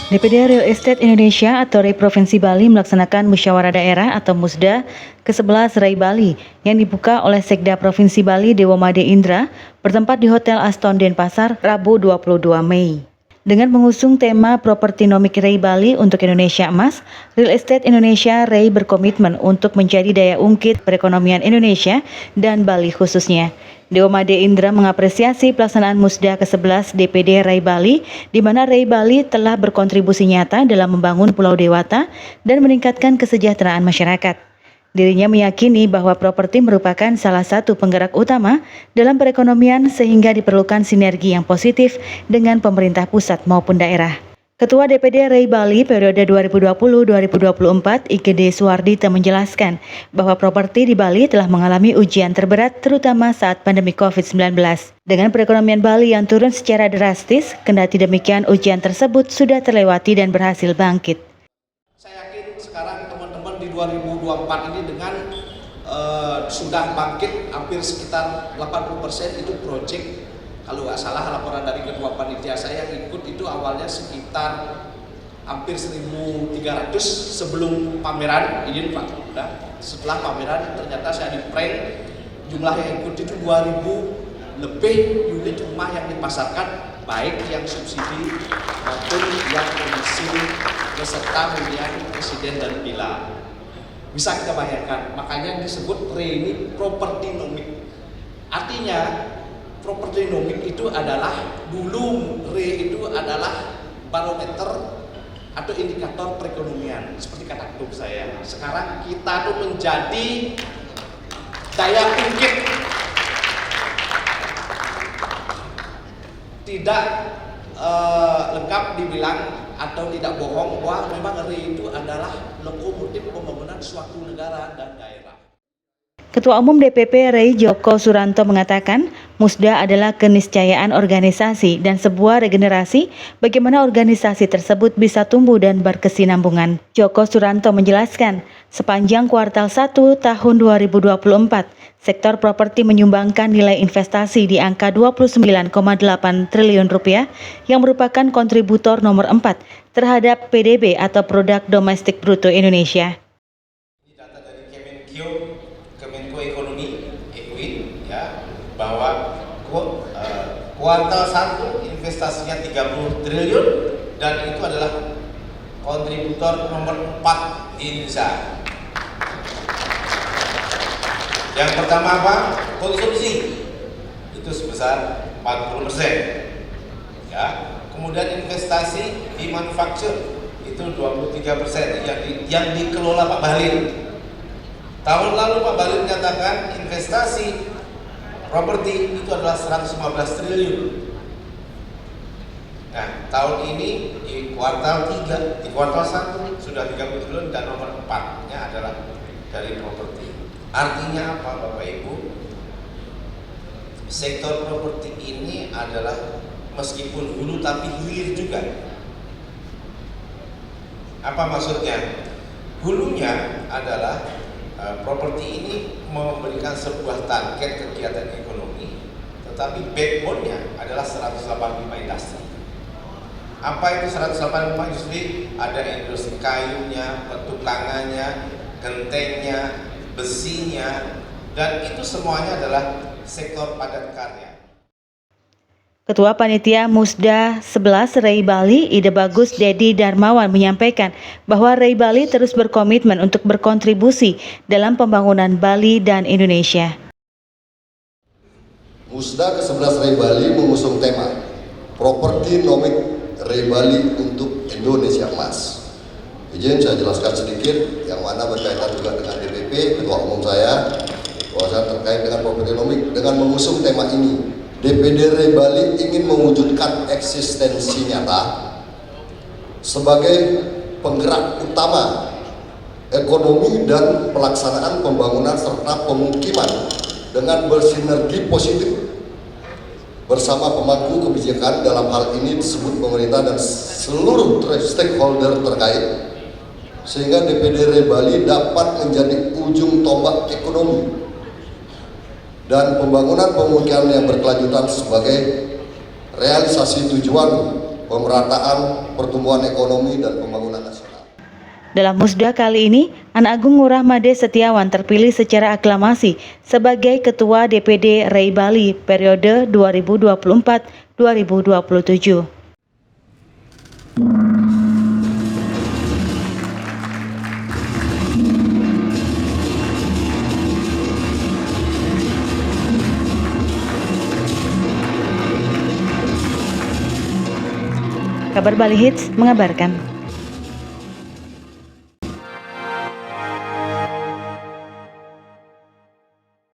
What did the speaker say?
DPD Real Estate Indonesia atau REI Provinsi Bali melaksanakan musyawarah daerah atau Musda ke-11 REI Bali yang dibuka oleh Sekda Provinsi Bali Dewa Made Indra bertempat di Hotel Aston Denpasar Rabu 22 Mei. Dengan mengusung tema Propertinomik REI Bali untuk Indonesia Emas, Real Estate Indonesia REI berkomitmen untuk menjadi daya ungkit perekonomian Indonesia dan Bali khususnya. Dewa Made Indra mengapresiasi pelaksanaan Musda ke-11 DPD REI Bali, di mana REI Bali telah berkontribusi nyata dalam membangun Pulau Dewata dan meningkatkan kesejahteraan masyarakat. Dirinya meyakini bahwa properti merupakan salah satu penggerak utama dalam perekonomian sehingga diperlukan sinergi yang positif dengan pemerintah pusat maupun daerah. Ketua DPD REI Bali periode 2020-2024 IGD Suwardita menjelaskan bahwa properti di Bali telah mengalami ujian terberat terutama saat pandemi COVID-19. Dengan perekonomian Bali yang turun secara drastis, kendati demikian ujian tersebut sudah terlewati dan berhasil bangkit. Saya yakin sekarang teman-teman di 2024 ini dengan sudah bangkit hampir sekitar 80% itu proyek. Kalau nggak salah laporan dari ketua panitia saya yang ikut itu awalnya sekitar hampir 1.300 sebelum pameran, izin Pak. Udah. Setelah pameran ternyata saya di prank jumlah yang ikut itu 2.000 lebih unit rumah yang dipasarkan, baik yang subsidi maupun yang komisi beserta hunian presiden dan villa. Bisa kita bayangkan, makanya disebut REI ini propertinomik. Artinya propertinomik itu adalah dulu REI itu adalah barometer atau indikator perekonomian seperti kata grup saya. Sekarang kita tuh menjadi daya ungkit, tidak lengkap dibilang atau tidak bohong bahwa memang REI itu adalah lokomotif pembangunan suatu negara dan daerah. Ketua Umum DPP REI Joko Suranto mengatakan, Musda adalah keniscayaan organisasi dan sebuah regenerasi bagaimana organisasi tersebut bisa tumbuh dan berkesinambungan. Joko Suranto menjelaskan, sepanjang kuartal 1 tahun 2024, sektor properti menyumbangkan nilai investasi di angka 29,8 triliun rupiah yang merupakan kontributor nomor 4 terhadap PDB atau Produk Domestik Bruto Indonesia. Data dari Kemenko Ekonomi, Equin, ya, bahwa kuartal 1 investasinya 30 triliun dan itu adalah kontributor nomor 4 di Indonesia. Yang pertama apa? Konsumsi itu sebesar 40%. Ya. Kemudian investasi di manufaktur itu 23% yang dikelola Pak Bahlil. Tahun lalu Pak Bahlil menyatakan investasi properti itu adalah 115 triliun. Nah, tahun ini di kuartal 3, di kuartal 1 sudah 30 triliun dan nomor 4-nya adalah dari properti. Artinya apa Bapak Ibu? Sektor properti ini adalah meskipun hulu tapi hilir juga. Apa maksudnya? Hulunya adalah properti ini memberikan sebuah target kegiatan ekonomi, tetapi backbone-nya adalah 185 industri. Apa itu 185 industri? Ada industri kayunya, petukangannya, gentengnya, besinya, dan itu semuanya adalah sektor padat karya. Ketua Panitia Musda 11 REI Bali, Ide Bagus Dedi Darmawan menyampaikan bahwa REI Bali terus berkomitmen untuk berkontribusi dalam pembangunan Bali dan Indonesia. Musda ke-11 REI Bali mengusung tema Propertinomik REI Bali untuk Indonesia Emas. Izin saya jelaskan sedikit yang mana berkaitan juga dengan DPP, Ketua Umum saya, bahwa terkait dengan propertinomik. Dengan mengusung tema ini, DPD REI Bali ingin mewujudkan eksistensi nyata sebagai penggerak utama ekonomi dan pelaksanaan pembangunan serta pemukiman dengan bersinergi positif bersama pemangku kebijakan, dalam hal ini disebut pemerintah dan seluruh stakeholder terkait, sehingga DPD REI Bali dapat menjadi ujung tombak ekonomi dan pembangunan pemukiman yang berkelanjutan sebagai realisasi tujuan pemerataan pertumbuhan ekonomi dan pembangunan nasional. Dalam musda kali ini, Anak Agung Ngurah Made Setiawan terpilih secara aklamasi sebagai Ketua DPD Rai Bali periode 2024-2027. Kabar Bali Hits mengabarkan.